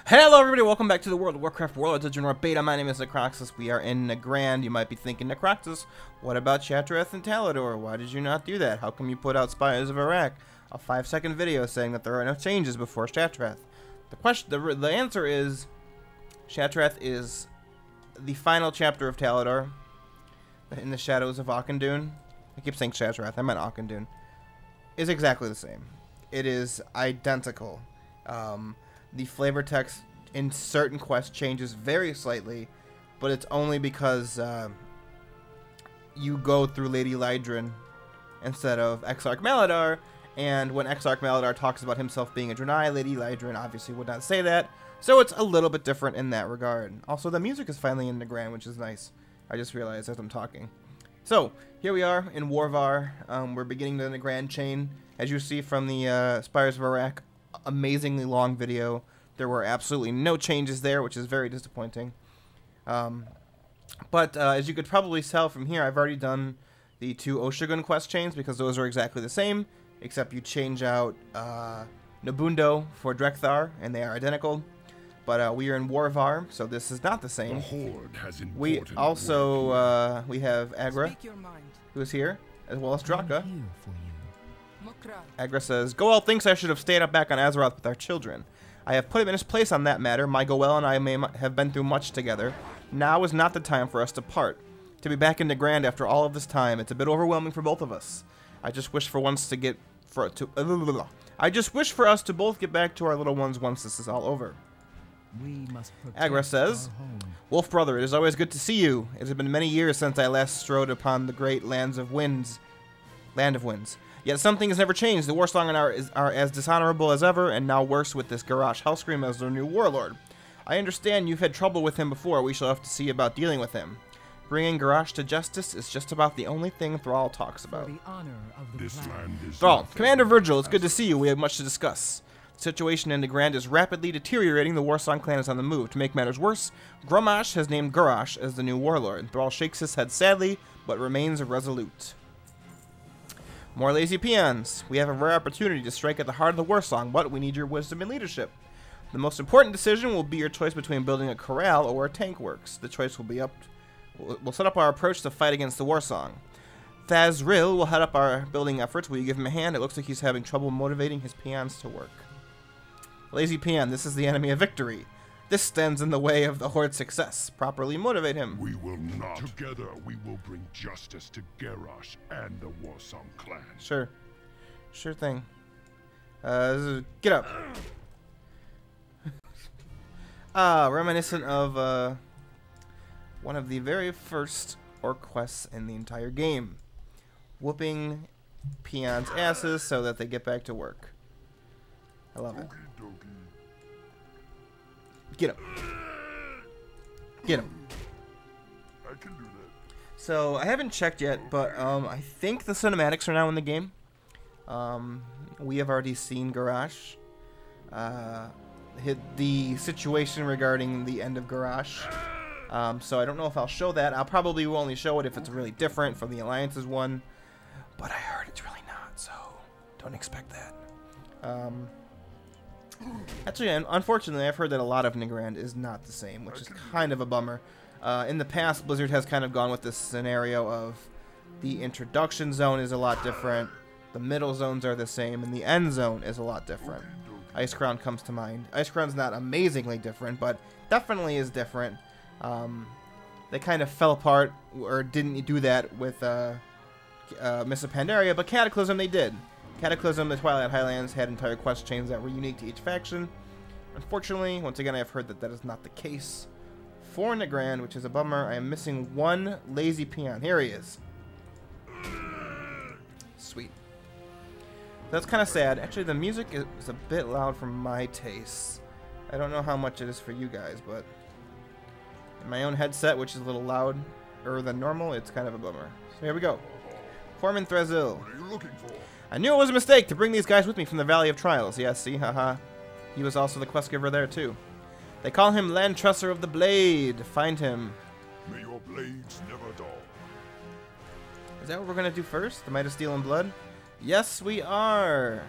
Hello everybody, welcome back to the World of Warcraft Warlords of Draenor beta. My name is Necroxis. We are in Nagrand. You might be thinking, Necroxis, what about Shattrath and Talador? Why did you not do that? How come you put out Spires of Iraq? A 5-second video saying that there are no changes before Shattrath. The answer is, Shattrath is the final chapter of Talador in the shadows of Auchindoun. I keep saying Shattrath, I meant Auchindoun. Is exactly the same. It is identical. The flavor text in certain quests changes very slightly, but it's only because you go through Lady Lydrin instead of Exarch Maladar, and when Exarch Maladar talks about himself being a Draenei, Lady Lydrin obviously would not say that, so it's a little bit different in that regard. Also, the music is finally in Nagrand, which is nice. I just realized as I'm talking. So, here we are in Warvar. We're beginning the Nagrand chain. As you see from the Spires of Iraq, amazingly long video. There were absolutely no changes there, which is very disappointing. But as you could probably tell from here, I've already done the 2 Oshu'gun quest chains because those are exactly the same, except you change out Nabundo for Drekthar, and they are identical. But we are in Warvar, so this is not the same. The Horde has we also we have Agra, who is here, as well as Draka. Agra says, Goel thinks I should have stayed up back on Azeroth with our children. I have put him in his place on that matter. My Goel and I may have been through much together. Now is not the time for us to part. To be back in Nagrand after all of this time, it's a bit overwhelming for both of us. I just wish for us to both get back to our little ones once this is all over. Agra says, Wolf brother, it is always good to see you. It has been many years since I last strode upon the great land of winds. Yet something has never changed. The Warsong are as dishonorable as ever, and now worse with this Garrosh Hellscream as their new warlord. I understand you've had trouble with him before. We shall have to see about dealing with him. Bringing Garrosh to justice is just about the only thing Thrall talks about. Thrall, Commander Virgil, it's good to see you. We have much to discuss. The situation in Nagrand is rapidly deteriorating. The Warsong clan is on the move. To make matters worse, Grommash has named Garrosh as the new warlord. Thrall shakes his head sadly, but remains resolute. More lazy peons. We have a rare opportunity to strike at the heart of the Warsong, but we need your wisdom and leadership. The most important decision will be your choice between building a corral or a tank works. The choice will be we'll set up our approach to fight against the Warsong. Thazril will head up our building efforts. Will you give him a hand? It looks like he's having trouble motivating his peons to work. Lazy peon, this is the enemy of victory. This stands in the way of the Horde's success. Properly motivate him. We will not. Together, we will bring justice to Garrosh and the Warsong clan. Sure. Sure thing. Get up. Reminiscent of one of the very first orc quests in the entire game. Whooping peons' asses so that they get back to work. I love it. Get him. Get him. I can do that. So, I haven't checked yet, but I think the cinematics are now in the game. We have already seen Garrosh. Hit the situation regarding the end of Garrosh. So I don't know if I'll show that. I'll probably only show it if it's really different from the Alliance's one. But I heard it's really not, so don't expect that. Actually, unfortunately, I've heard that a lot of Nagrand is not the same, which is kind of a bummer. In the past, Blizzard has kind of gone with this scenario of the introduction zone is a lot different, the middle zones are the same, and the end zone is a lot different. Icecrown comes to mind. Icecrown's not amazingly different, but definitely is different. They kind of fell apart, or didn't do that with Mists of Pandaria, but Cataclysm they did. Cataclysm, the Twilight Highlands, had entire quest chains that were unique to each faction. Unfortunately, once again, I've heard that that is not the case for Nagrand, which is a bummer. I am missing one lazy peon. Here he is. Sweet. That's kind of sad. Actually, the music is a bit loud for my tastes. I don't know how much it is for you guys, but in my own headset, which is a little louder than normal, it's kind of a bummer. So here we go. Foreman Thrazil. What are you looking for? I knew it was a mistake to bring these guys with me from the Valley of Trials. Yeah, see, haha. He was also the quest giver there, too. They call him Landtrusser of the Blade. Find him. May your blades never dull. Is that what we're going to do first? The Might of Steel and Blood? Yes, we are.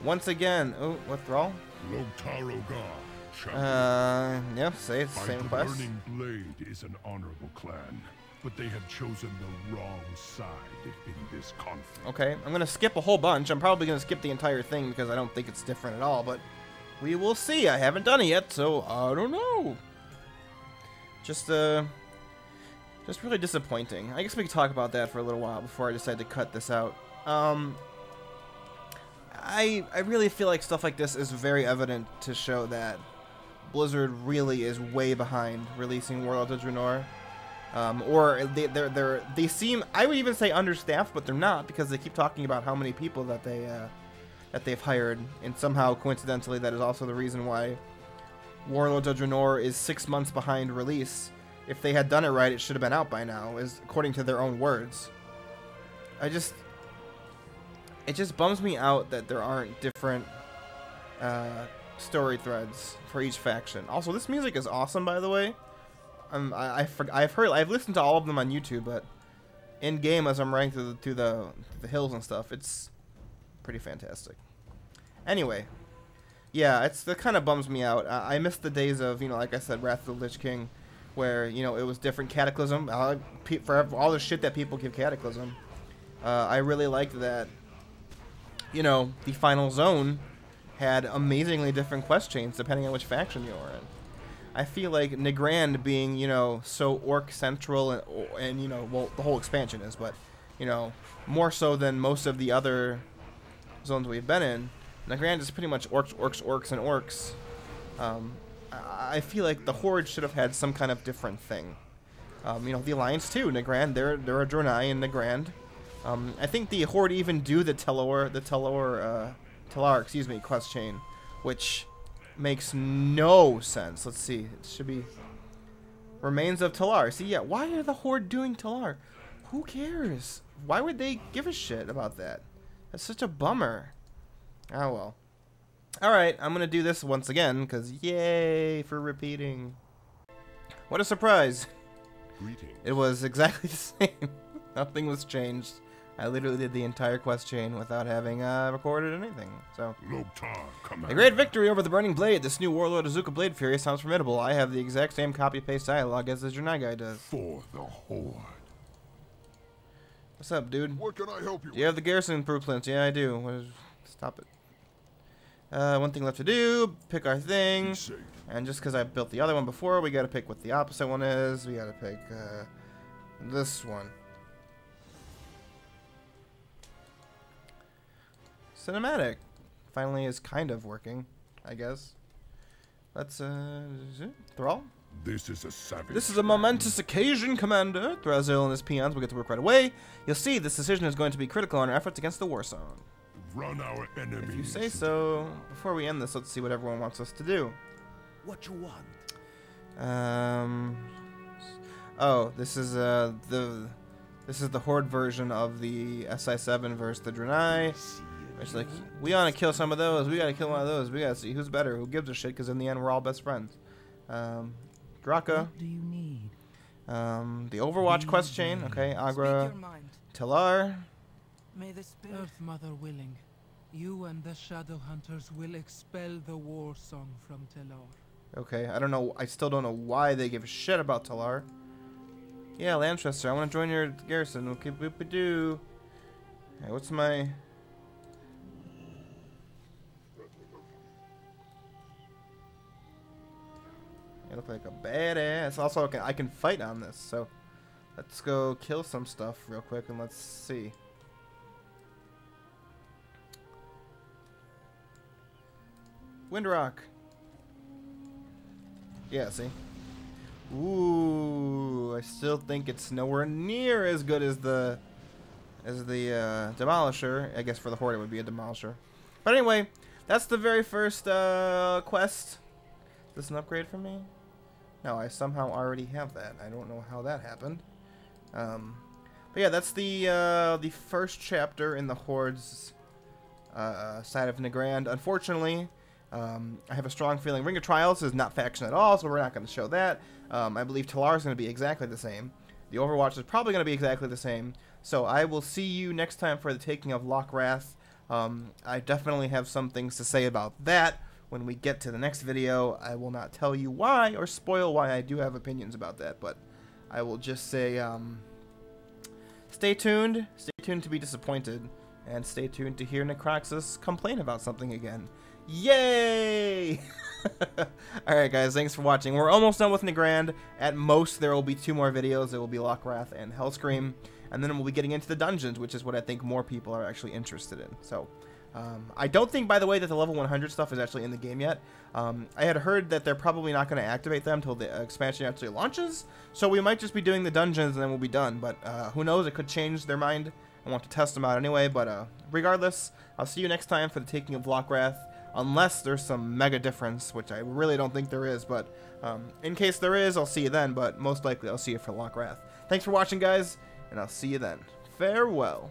Once again. Oh, what, Thrall? Loktarogar, champion. Yeah, say it's the same The quest. Burning Blade is an honorable clan, but they have chosen the wrong side in this conflict. Okay, I'm gonna skip a whole bunch. I'm probably gonna skip the entire thing because I don't think it's different at all, but we will see. I haven't done it yet, so I don't know. Just really disappointing. I guess we could talk about that for a little while before I decide to cut this out. I really feel like stuff like this is very evident to show that Blizzard really is way behind releasing Warlords of Draenor. Or they seem, I would even say, understaffed, but they're not, because they keep talking about how many people that they've hired, and somehow coincidentally that is also the reason why Warlords of Draenor is 6 months behind release. If they had done it right, it should have been out by now, is according to their own words. It just bums me out that there aren't different story threads for each faction. Also, this music is awesome, by the way. I've listened to all of them on YouTube, but in game as I'm running through the hills and stuff, it's pretty fantastic. Anyway, yeah, that kind of bums me out. I miss the days of, like I said, Wrath of the Lich King, where it was different. Cataclysm, for all the shit that people give Cataclysm, I really liked that. The final zone had amazingly different quest chains depending on which faction you were in. I feel like Nagrand being, so orc central and well, the whole expansion is, but, more so than most of the other zones we've been in, Nagrand is pretty much orcs, and orcs. I feel like the Horde should have had some kind of different thing. The Alliance too, Nagrand, they're a Draenei in Nagrand. I think the Horde even do the Talar, quest chain, which makes no sense. Let's see. It should be Remains of Talar. See, yeah, why are the Horde doing Talar? Who cares? Why would they give a shit about that? That's such a bummer. Oh, well. Alright, I'm going to do this once again, because yay for repeating. What a surprise. Greetings. It was exactly the same. Nothing was changed. I literally did the entire quest chain without having recorded anything. So, a great victory over the Burning Blade. This new Warlord Azuka Blade Fury sounds formidable. I have the exact same copy-paste dialogue as the Draenei guy does. For the Horde. What's up, dude? What can I help you with? Do you have the garrison blueprints? Yeah, I do. Stop it. One thing left to do. Pick our thing. And just because I built the other one before, we got to pick what the opposite one is. We got to pick this one. Cinematic finally is kind of working, I guess. Let's Thrall. This is a savage. This is a momentous occasion, Commander. Thrazil and his peons will get to work right away. You'll see this decision is going to be critical in our efforts against the war song. Run our enemies. If you say so. Before we end this, let's see what everyone wants us to do. What you want? Oh, this is the Horde version of the SI7 versus the Draenei. It's like, we want to kill some of those, we gotta kill one of those, we gotta see who's better, who gives a shit, because in the end we're all best friends. Draka. What do you need? The Overwatch quest chain, okay, Agra, Talar. May the Earth Mother willing, you and the Shadow Hunters will expel the war song from Talar. Okay, I don't know, I still don't know why they give a shit about Talar. Yeah, Lanchester, I want to join your garrison, okay, boop-a-doo. Hey, what's my... I look like a badass. Also, I can fight on this, so let's go kill some stuff real quick and let's see. Windrock. Yeah, see? Ooh, I still think it's nowhere near as good as the Demolisher. I guess for the Horde it would be a Demolisher. But anyway, that's the very first quest. Is this an upgrade for me? No, I somehow already have that. I don't know how that happened. But yeah, that's the first chapter in the Horde's side of Nagrand. Unfortunately, I have a strong feeling Ring of Trials is not faction at all, so we're not going to show that. I believe Talar is going to be exactly the same. The Overwatch is probably going to be exactly the same. So I will see you next time for the taking of Loch Wrath. I definitely have some things to say about that when we get to the next video. I will not tell you why or spoil why I do have opinions about that, but I will just say stay tuned to be disappointed, and stay tuned to hear Necroxis complain about something again. Yay! Alright guys, thanks for watching. We're almost done with Nagrand. At most there will be 2 more videos. There will be Lockwrath and Hellscream, and then we'll be getting into the dungeons, which is what I think more people are actually interested in. So I don't think, by the way, that the level 100 stuff is actually in the game yet. I had heard that they're probably not going to activate them until the expansion actually launches, so we might just be doing the dungeons and then we'll be done. But who knows, it could change their mind. I want to test them out anyway, but regardless, I'll see you next time for the taking of Lockwrath, unless there's some mega difference, which I really don't think there is, but in case there is, I'll see you then, but most likely I'll see you for Lockwrath. Thanks for watching, guys, and I'll see you then. Farewell.